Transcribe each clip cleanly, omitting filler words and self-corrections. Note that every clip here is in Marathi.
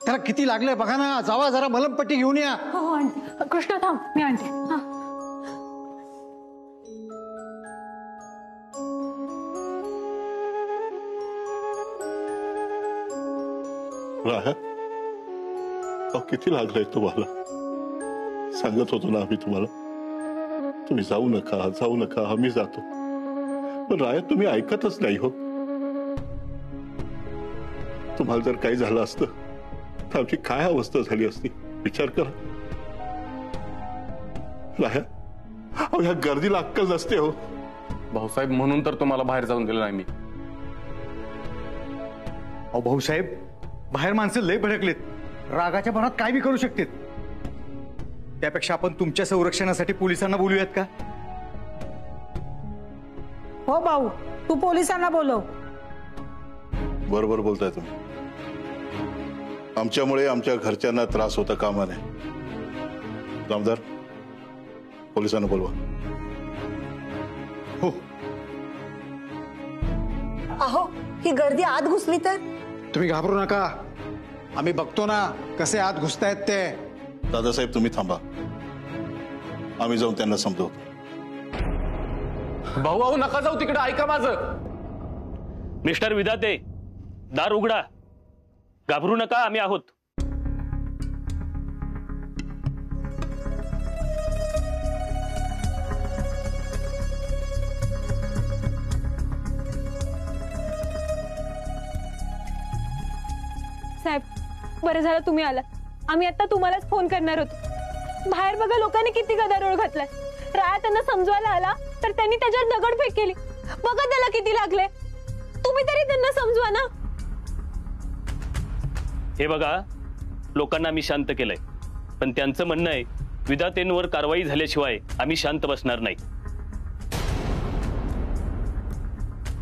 त्याला किती लागले बघा ना, जावा जरा मलमपट्टी घेऊन या. हो आणते. कृष्णा थांब, मी आणते. हा राहा, किती लागलंय तुम्हाला? सांगत होतो ना आम्ही तुम्हाला, तुम्ही जाऊ नका, आम्ही जातो. पण राया तुम्ही ऐकतच नाही हो. तुम्हाला जर काही झालं असतं तर आमची काय अवस्था झाली असती विचार करा. राया, अहो ह्या गर्दीला अक्कल नसते हो. भाऊसाहेब म्हणून तर तुम्हाला बाहेर जाऊन दिलं नाही मी. अहो भाऊसाहेब, बाहेर माणसं लय भडकलेत, रागाच्या भरात काय बी करू शकतात. त्यापेक्षा आपण तुमच्या संरक्षणासाठी पोलिसांना बोलूयात का? हो भाऊ, तू पोलिसांना बोलव. बरोबर बोलताय तुम्ही. आमच्यामुळे आमच्या घरच्यांना त्रास होता कामा नये. जामदार, पोलिसांना बोलवा. हो. अहो ही गर्दी आत घुसली तर? तुम्ही घाबरू नका, आम्ही बघतो ना कसे आत घुसतायत ते. दादासाहेब तुम्ही थांबा, आम्ही जाऊन त्यांना समजवतो. भाऊ भाऊ नका जाऊ तिकडे, ऐका माझं. मिस्टर विधाते, दार उघडा. घाबरू नका, आम्ही आहोत. साहेब, बरं झालं तुम्ही आलात. आम्ही आता तुम्हालाच फोन करणार होतो. बाहेर बघा लोकांनी किती गदारोळ घातलाय. राया त्यांना समजवायला आला तर त्यांनी त्याच्यावर दगडफेक केली. बघा त्याला किती लागले. तुम्ही तरी त्यांना समजवा ना. हे बघा, लोकांना आम्ही शांत केलंय, पण त्यांचं म्हणणं आहे विधातेंवर कारवाई झाल्याशिवाय आम्ही शांत बसणार नाही.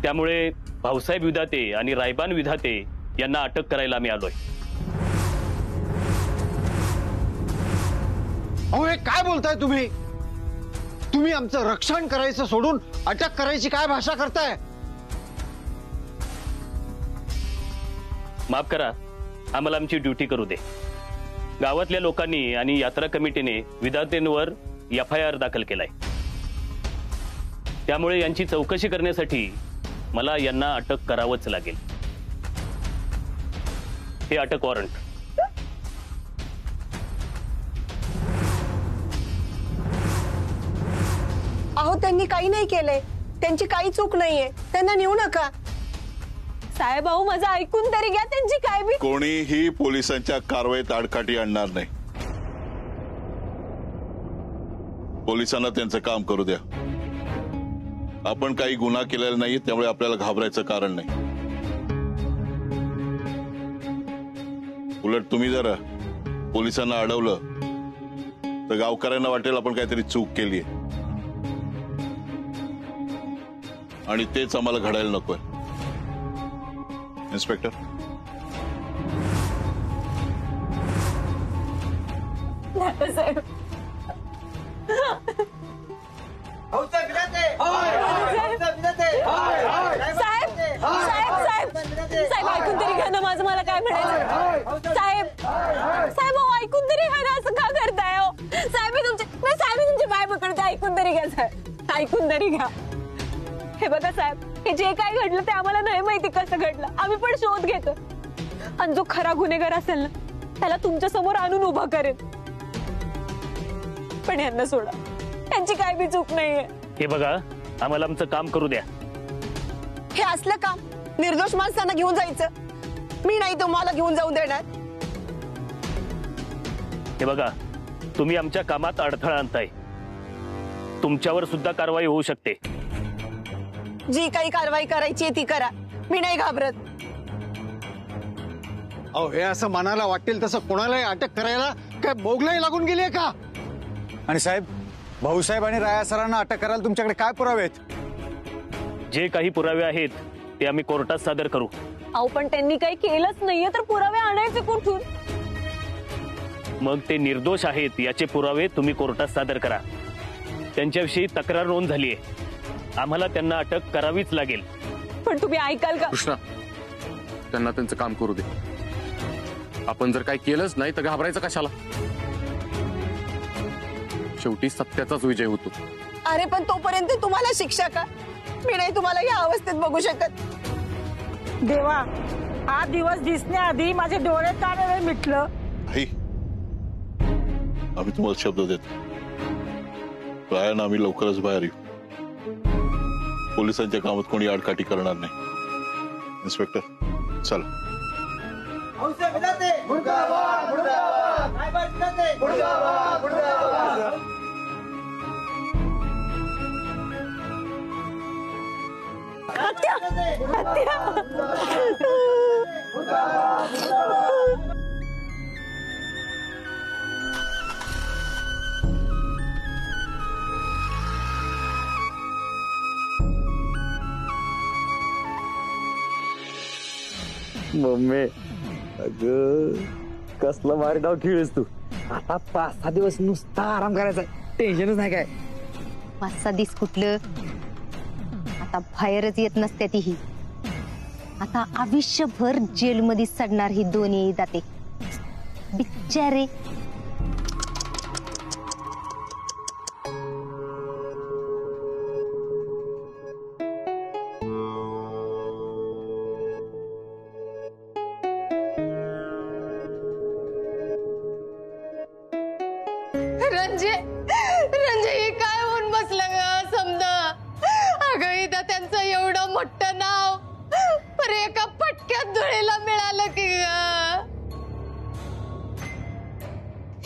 त्यामुळे भाऊसाहेब विधाते आणि रायबान विधाते यांना अटक करायला आम्ही आलोय. अहो हे काय बोलताय तुम्ही? तुम्ही आमचं रक्षण करायचं सोडून अटक करायची काय भाषा करताय? माफ करा, आम्हाला आमची ड्युटी करू दे. गावातल्या लोकांनी आणि यात्रा कमिटीने विधातेंवर FIR दाखल केलाय. त्यामुळे यांची चौकशी करण्यासाठी मला यांना अटक करावंच लागेल. हे अटक वॉरंट. अहो त्यांनी काही नाही केलंय, त्यांची काही चूक नाहीये, त्यांना नेऊ नका. साहेब अहो माझं ऐकून तरी घ्या. त्यांची काय बी. कोणीही पोलिसांच्या कारवाईत आडकाठी आणणार नाही. पोलिसांना त्यांचं काम करू द्या. आपण काही गुन्हा केलेला नाही, त्यामुळे आपल्याला घाबरायचं कारण नाही. उलट तुम्ही जर पोलिसांना अडवलं तर गावकऱ्यांना वाटेल आपण काहीतरी चूक केली आहे, आणि तेच आम्हाला घडायला नकोय. इन्स्पेक्टर, साहेब साहेब ऐकून तरी घ्या ना माझं. मला काय म्हणायचं. साहेब साहेब अहो ऐकून तरी घ्या ना. असं का करताय हो साहेब? मी तुमचे पाय पकडते. ऐकून तरी घ्या साहेब, ऐकून तरी घ्या. हे बघा साहेब, हे जे काय घडलं ते आम्हाला नाही माहिती कसं घडलं. आम्ही पण शोध घेतो, आणि जो खरा गुन्हेगार असेल ना त्याला तुमच्या समोर आणून उभा करेल. पण यांना सोडा, त्यांची काय बी चूक नाहीये. हे बघा, आम्हाला आमचं काम करू द्या. हे असलं काम निर्दोष माणसांना घेऊन जायचं? मी नाही तुम्हाला घेऊन जाऊन देणार. हे बघा, तुम्ही आमच्या कामात अडथळा आणताय. तुमच्यावर सुद्धा कारवाई होऊ शकते. जी काही कारवाई करायची ती करा, मी नाही घाबरत. अहो हे असं मनाला वाटेल तसं कोणालाही अटक करायला काय मोगलाई लागून गेली का? आणि साहेब, भाऊसाहेब आणि राया सरांना अटक करायला तुमच्याकडे काय पुरावे आहेत? जे काही पुरावे आहेत ते आम्ही कोर्टात सादर करू. अहो पण त्यांनी काही केलंच नाहीये तर पुरावे आणायचे कुठून? मग ते निर्दोष आहेत याचे पुरावे तुम्ही कोर्टात सादर करा. त्यांच्याविषयी तक्रार नोंद झालीये, आम्हाला त्यांना अटक करावीच लागेल. पण तुम्ही ऐकाल का? कृष्णा, त्यांना त्यांचं काम करू दे. आपण जर काही केलंच नाही तर घाबरायचं कशाला? शेवटी सत्याचाच विजय होतो. अरे पण तोपर्यंत तुम्हाला शिक्षा का? मी नाही तुम्हाला या अवस्थेत बघू शकत. देवा, हा दिवस दिसण्याआधी माझे डोळे का नाही मिटलं? आई, आम्ही तुम्हाला शब्द देतो, रायानं आम्ही लवकरच बाहेर येऊ. पोलिसांच्या कामात कोणी आडकाठी करणार नाही. इन्स्पेक्टर चला. मम्मी, अगं कसला भारी डाव खेळस तू. आता 5-6 दिवस नुसता आराम करायचा, टेन्शनच नाही काय. 5-6 दिवस कुठलं, आता बाहेरच येत नसते ती ही. आता आयुष्यभर जेलमध्ये सडणार ही दोन्ही जाते बिचारे. रंजे हे काय होऊन बसलं ग समजा. अगं इथं त्यांचं एवढं मोठं नाव पर एका पटक्यात धुळीला मिळालं की ग.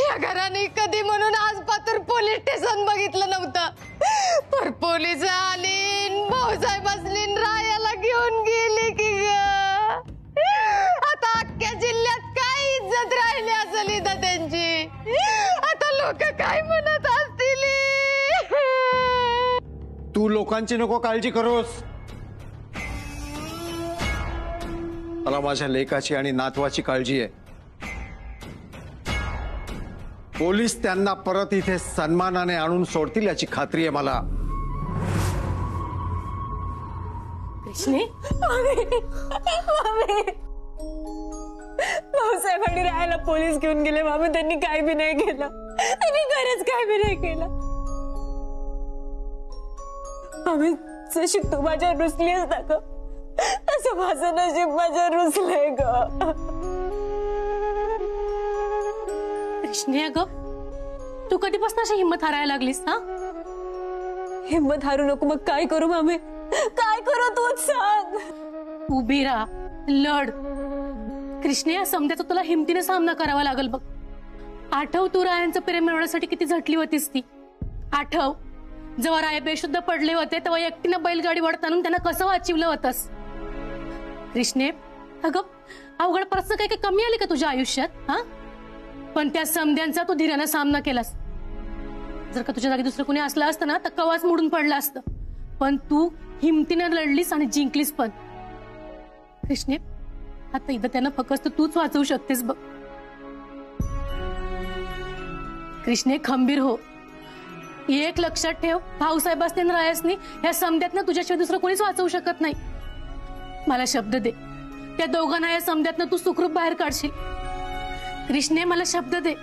या घराने कधी म्हणून आज पातूर पोलीस स्टेशन बघितलं नव्हतं, पर पोलीस आली, भाऊसाहेब असली, रायाला घेऊन गेली की ग. आता अख्ख्या जिल्ह्यात काय इज्जत राहिली असेल इथं त्यांची. आता लोक काय म्हणत असतील. तू लोकांची नको काळजी करूस. मला माझ्या लेकाची आणि नातवाची काळजी आहे. पोलीस त्यांना परत इथे सन्मानाने आणून सोडतील याची खात्री आहे मला. कृष्णे, भाऊसाहेबांनी राहायला पोलीस घेऊन गेले मामा. त्यांनी काय बी नाही केलं, त्यांनी खरंच काय बी नाही केलं. आम्ही जशी तू माझ्यावर रुसली असता ग, तसं माझं नशीब माझ्यावर रुसलंय ग. कृष्णे, अगं तू कधीपासून अशी हिंमत हारायला लागलीस? हा, हिंमत हारू नको. मग काय करू मामे, काय करू तूच सांग. उभी राहा, लढ. कृष्णे, या समध्याचा तुला हिमतीने सामना करावा लागल बघ. आठव, तू रायांचं प्रेम मिळवण्यासाठी किती झटली होतीस ती. आठव, जेव्हा राय बेशुद्ध पडले होते तेव्हा एकटीनं बैलगाडी वडत आणून त्यांना कसं वाचिवलं होतंस. कृष्णे, अगं अवघड प्रश्न काही काही कमी आले का तुझ्या आयुष्यात? हा, पण त्या समध्यांचा तू धीराने सामना केलास. जर का तुझ्या जागी दुसरं कोणी असलं असतं ना तर कवाच मोडून पडलं असतं. पण तू हिमतीने लढलीस आणि जिंकलीस पण. कृष्णे, आता इथं त्यांना फक्त तूच वाचवू शकतेस बघ. कृष्णे, खंबीर हो. एक लक्षात ठेव, भाऊसाहेब असतील रायसनी या समध्यातनं तुझ्याशिवाय दुसरं कोणीच वाचवू शकत नाही. मला शब्द दे, त्या दोघांना या समध्यातनं तू सुखरूप बाहेर काढशील. कृष्णे, मला शब्द दे.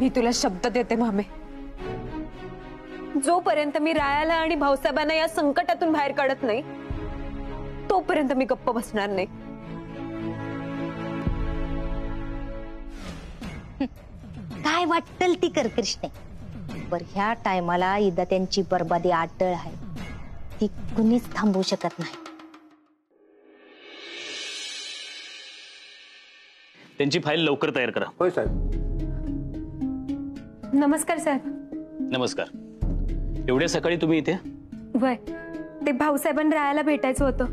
मी तुला शब्द देते मामे, जोपर्यंत मी रायाला आणि भाऊसाहेबांना या संकटातून बाहेर काढत नाही तोपर्यंत मी गप्प बसणार नाही. काय वाटल ती कर कृष्णे. बर, ह्या टायमाला इदा त्यांची बर्बादी अटळ आहे, ती कुणीच थांबवू शकत नाही. त्यांची फाईल लवकर तयार करा. होय साहेब. नमस्कार साहेब. नमस्कार. एवढ्या सकाळी तुम्ही इथे? वय, ते भाऊसाहेबांना रायाला भेटायचं होतं.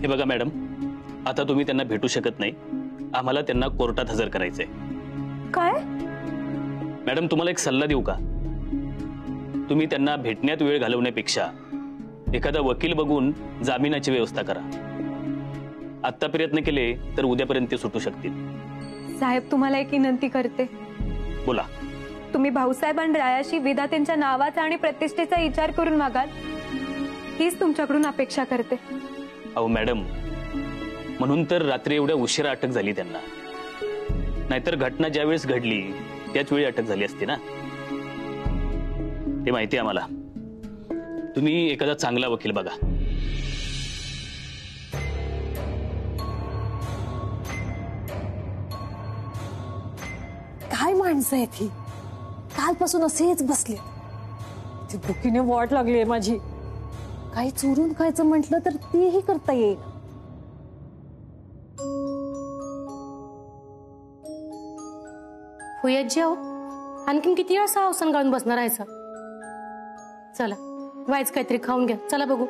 हे बघा मॅडम, आता तुम्ही त्यांना भेटू शकत नाही. आम्हाला त्यांना कोर्टात हजर करायचंय. काय? मॅडम, तुम्हाला एक सल्ला देऊ का? तुम्ही त्यांना भेटण्यात वेळ घालवण्यापेक्षा एखादा वकील बघून जामिनाची व्यवस्था करा. आत्ता प्रयत्न केले तर उद्यापर्यंत ते सुटू शकतील. साहेब, तुम्हाला एक विनंती करते. बोला. तुम्ही भाऊसाहेब आणि रायाशी विधात्यांच्या नावाचा आणि प्रतिष्ठेचा विचार करून मागाल. हीच तुमच्याकडून अपेक्षा करते. अहो मॅडम, म्हणून तर रात्री एवढ्या उशिरा अटक झाली त्यांना. नाहीतर घटना ज्यावेळेस घडली त्याच वेळी अटक झाली असती ना. ते माहिती आहे आम्हाला. तुम्ही एखादा चांगला वकील बघा. काय माणसं आहेत ही, कालपासून असेच बसले. ती भुकीने वाट लागली माझी. काही चोरून खायचं म्हटलं तर तेही करता येईल. होयाजी आहो, आणखीन किती वेळा सावसन गाऊन बसणार आहे? चला व्हायच काहीतरी खाऊन घ्या. चला बघू.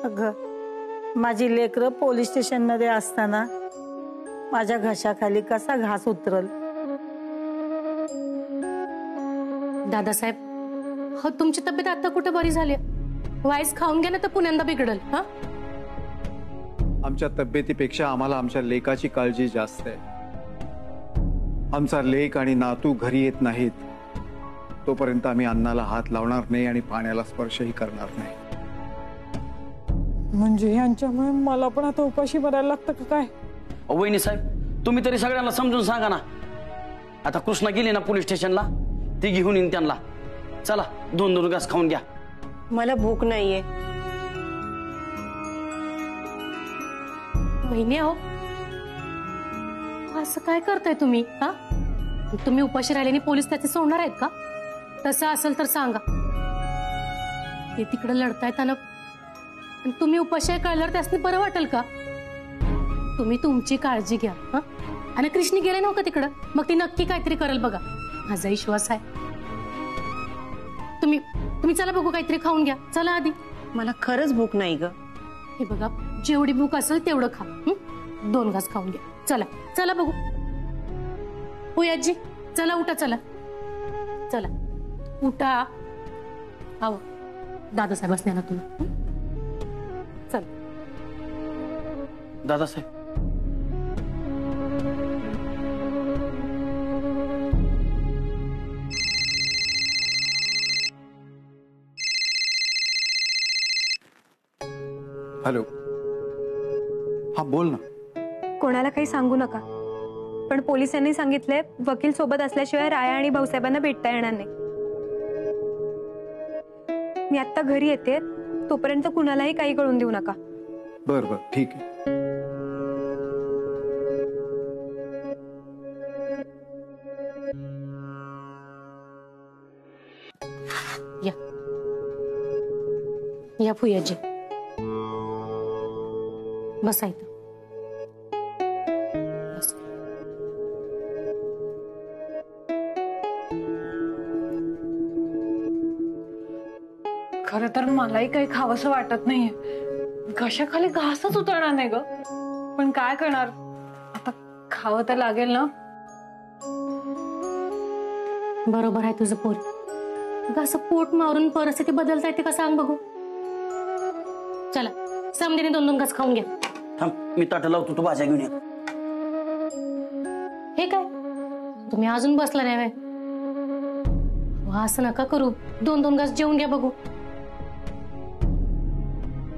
अगं माझी लेकरं पोलीस स्टेशन मध्ये असताना माझ्या घशाखाली कसा घास उतरल. दादासाहेब, हो तुमची तब्येत आता कुठे बरी झाली? वाईस खाऊन घ्या ना तर पुण्यांदा बिघडल. हा, आमच्या तब्येतीपेक्षा आम्हाला आमच्या लेकाची काळजी जास्त आहे. आमचा लेक आणि नातू घरी येत नाहीत तोपर्यंत आम्ही अन्नाला हात लावणार नाही आणि पाण्याला स्पर्शही करणार नाही. म्हणजे यांच्यामुळे मला पण आता उपाशी भरायला लागतं का काय? वहिनी साहेब, तुम्ही तरी सगळ्यांना समजून सांगा ना. आता कृष्णा गेली ना पोलीस स्टेशनला, ती घेऊन येईन त्यांना. चला 2-2 घास खाऊन घ्या. मला भूक नाहीये. वहिनी आहो, असं काय करताय तुम्ही? हा, तुम्ही उपाशी राहिल्याने पोलीस त्याचे सोडणार आहेत का? तसं असेल तर सांगा. ते तिकडे लढतायत ना, तुम्ही उपाशी कळल्यावर त्यासनी बरं वाटेल का? तुम्ही तुमची काळजी घ्या. हा, आणि कृष्णी गेले नव्हतं तिकडं, मग ती नक्की काहीतरी करेल बघा, माझा विश्वास आहे. तुम्ही चला बघू, काहीतरी खाऊन घ्या. चला आधी. मला खरंच भूक नाही ग. हे बघा, जेवढी भूक असेल तेवढं खा. 2 घास खाऊन घ्या. चला चला बघू. आजी, चला उठा. चला चला उठा. आव दादासाहेब असणे ना तुम्ही. चला दादासाहेब, हॅलो. हा बोल ना. कोणाला काही सांगू नका, पण पोलिसांनी सांगितले वकील सोबत असल्याशिवाय राया आणि भाऊसाहेबांना भेटता येणार नाही. मी आता घरी येते, तोपर्यंत कुणालाही काही कळून देऊ नका. बर बर, ठीक आहे. या फुयाजी, बसा इथं. बस. खरं तर मलाही काही खावंसं वाटत नाहीये. घशाखाली घासच उतरणार नाही ग, पण काय करणार आता, खावं तर लागेल ना. बरोबर आहे तुझं पोर. असं पोट मारून परिस्थिती बदलता येते का सांग बघू. चला समधीने 2-2 घास खाऊन घ्या. थांब, मी ताट लावतो, तू भाज्या घेऊन ये. हे काय, तुम्ही अजून बसला नाही व्हय? असं नका करू. 2-2 घास जेवून घ्या बघू.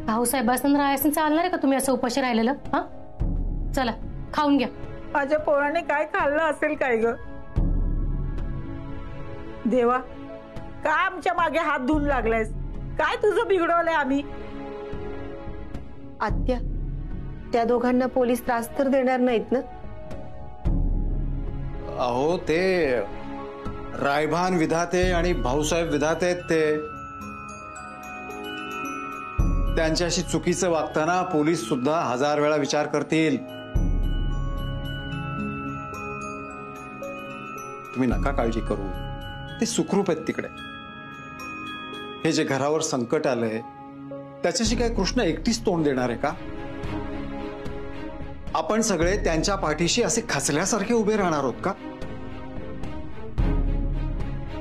भाऊसाहेब असताना राहायचं चालणार आहे का तुम्ही असं उपाशी राहिलेलं? हा, चला खाऊन घ्या. माझ्या पोराने काय खाल्लं असेल काय ग देवा? का आमच्या मागे हात धुवून लागलायस? काय तुझं बिघडवलंय आम्ही? आत्या, त्या दोघांना पोलीस त्रास तर देणार नाहीत ना? अहो, ते रायभान विधाते आणि भाऊसाहेब विधाते आहेत. ते त्यांच्याशी चुकीचं वागताना पोलीस सुद्धा 1000 वेळा विचार करतील. तुम्ही नका काळजी करू, ते सुखरूप आहेत तिकडे. हे जे घरावर संकट आलंय त्याच्याशी काय कृष्ण एकटीच तोंड देणार आहे का? आपण सगळे त्यांच्या पाठीशी असे खचल्यासारखे उभे राहणार आहोत का?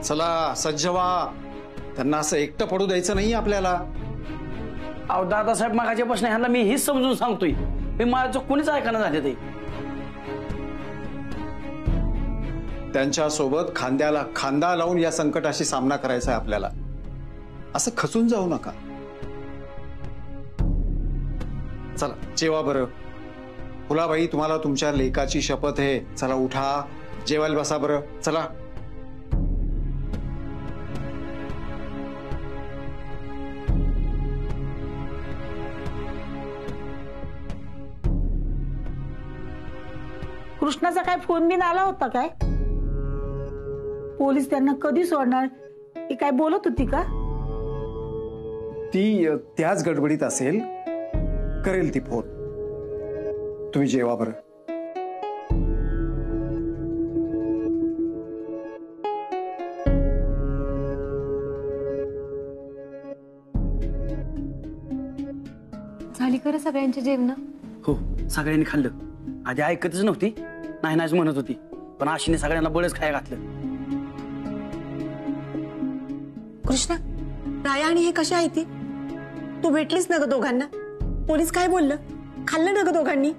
चला सज्ज व्हा, त्यांना असं एकटं पडू द्यायचं नाही आपल्याला. अहो दादासाहेब, मागाच्या प्रश्न ह्यांना मी हेच समजून सांगतोय, मी माझं कोणीच ऐकणं झाले. ते त्यांच्या सोबत खांद्याला खांदा लावून या संकटाशी सामना करायचा आहे आपल्याला. असं खचून जाऊ नका. चला जेवा बरं. फुलाबाई, तुम्हाला तुमच्या लेकाची शपथ आहे. चला उठा, जेवायला बसा बरं. चला. कृष्णाचा काय फोन बिन आला होता काय? पोलीस त्यांना कधी सोडणार ही काय बोलत होती का? ती त्याच गडबडीत असेल, करेल ती फोन. तुम्ही जेवा बरं. झाली खरं सगळ्यांची जेवण? हो, सगळ्यांनी खाल्लं. आधी ऐकतच नव्हती, नाही नाहीच म्हणत होती, पण आशीने सगळ्यांना बळच खायला घातलं. कृष्णा, राया आणि हे कशा आहे ती? तू भेटलीस ना ग दोघांना? पोलीस काय बोललं? खाल्लं ना ग दोघांनी?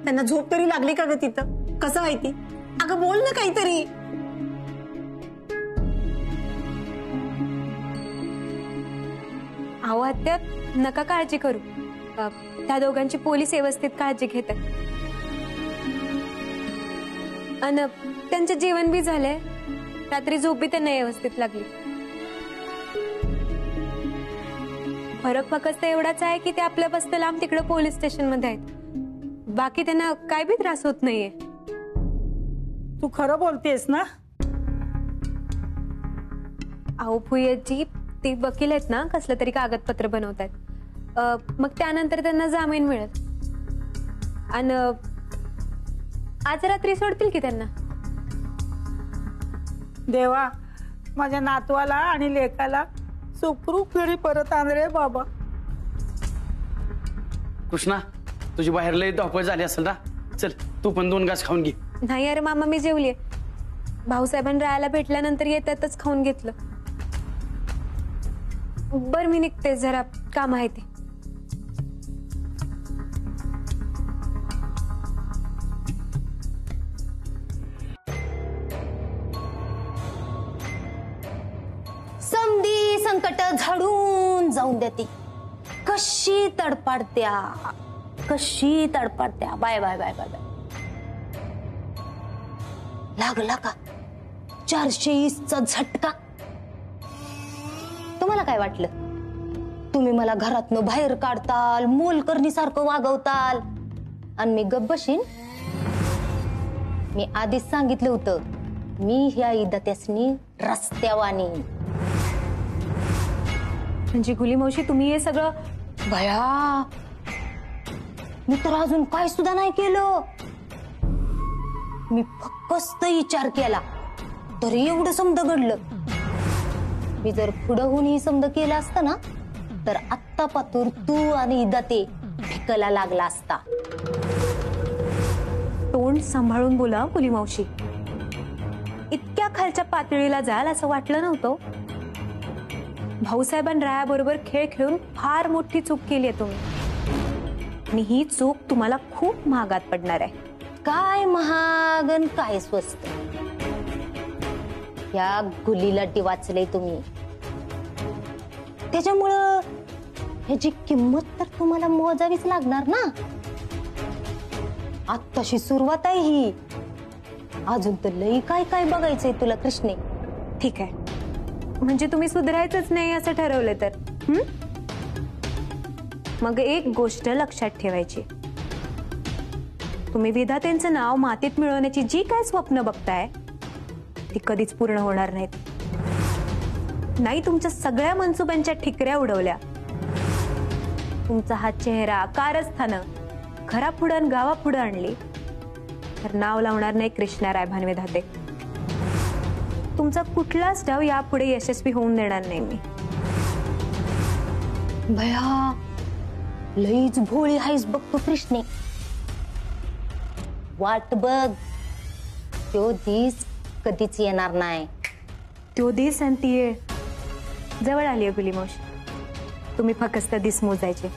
त्यांना झोप तरी लागली का ग तिथं? कसं आहे ती? अगं बोल ना काहीतरी. अहो आत्या, नका काळजी करू. त्या दोघांची पोलीस व्यवस्थित काळजी घेतात. आणि त्यांचं जेवण बी झालंय. रात्री झोपी त्यांना व्यवस्थित लागली. फरक फक्त एवढाच आहे की ते आपल्यापासून लांब तिकडे पोलीस स्टेशन मध्ये आहेत. बाकी त्यांना काय बी त्रास होत नाहीये. तू खरं बोलतेस ना? अहो फुयेजी, ती वकील आहेत ना, कसलं तरी कागदपत्र बनवतात. मग त्यानंतर त्यांना जामीन मिळेल. आणि आज रात्री सोडतील की त्यांना. देवा, माझ्या नातवाला आणि लेकाला सुखरूप घरी परत आण रे बाबा. कृष्णा, तुझी बाहेर लई धावपळ झाली असेल ना, चल तू पण 2 घास खाऊन घे. नाही अरे मामा, मी जेवलीये. भाऊसाहेबांना राहायला भेटल्यानंतर येतातच खाऊन घेतलं. बर मी निघते, जरा काम आहे ते. समधी संकट झाडून जाऊन देती. कशी तडपाडत्या, कशी तडपाडत्या. Bye bye bye bye bye. लागला का 420चा झटका? तुम्हाला काय वाटलं? तुम्ही मला घरातनं बाहेर काढताल, मोलकरणीसारखं वागवताल आणि मी गप्प बशीन? मी आधीच सांगितलं होतं, मी ह्या इदात्यासनी रस्त्यावानी. म्हणजे गुली मावशी, तुम्ही हे सगळं? भया, मी तर अजून काय सुद्धा नाही केलं. मी फक्त विचार केला तरी एवढं समद घडलं. मी जर पुढं होऊन ही समद केलं असतं ना, तर आत्ता पातूर तू आणि इदाते भिकला लागला असता. तोंड सांभाळून बोला गुली मावशी. इतक्या खालच्या पातळीला जाल असं वाटलं नव्हतं. भाऊसाहेबांनी रायाबरोबर खेळ खेळून फार मोठी चूक केली आहे तुम्ही. आणि ही चूक तुम्हाला खूप महागात पडणार आहे. काय महाग आणि काय स्वस्त, या गुलीलाटी वाचले तुम्ही. त्याच्यामुळं ह्याची किंमत तर तुम्हाला मोजावीच लागणार ना. आत्ताशी सुरुवात आहे ही. अजून तर लई काय काय बघायचंय तुला कृष्णे. ठीक आहे, म्हणजे तुम्ही सुधारायचंच नाही असं ठरवलं तर? मग एक गोष्ट लक्षात ठेवायची. तुम्ही विधात्यांचं नाव मातीत मिळवण्याची जी काय स्वप्न बघताय ती कधीच पूर्ण होणार नाहीत. नाही तुमच्या सगळ्या मनसुबांच्या ठिकऱ्या उडवल्या. तुमचा हा चेहरा कारस्थानं घरापुढं गावापुढं आणली तर नाव लावणार नाही कृष्णा रायभान विधाते. तुमचा कुठलाच डाव यापुढे यशस्वी होऊन देणार नाही मी. भया, लईच भोळी हायस बघतो कृष्णे. वाट बघ, तो दिस कधीच येणार नाही. तो दिस आणि ती जवळ आली आहे गुली मावशी. तुम्ही फक्त दिस मोजायचे.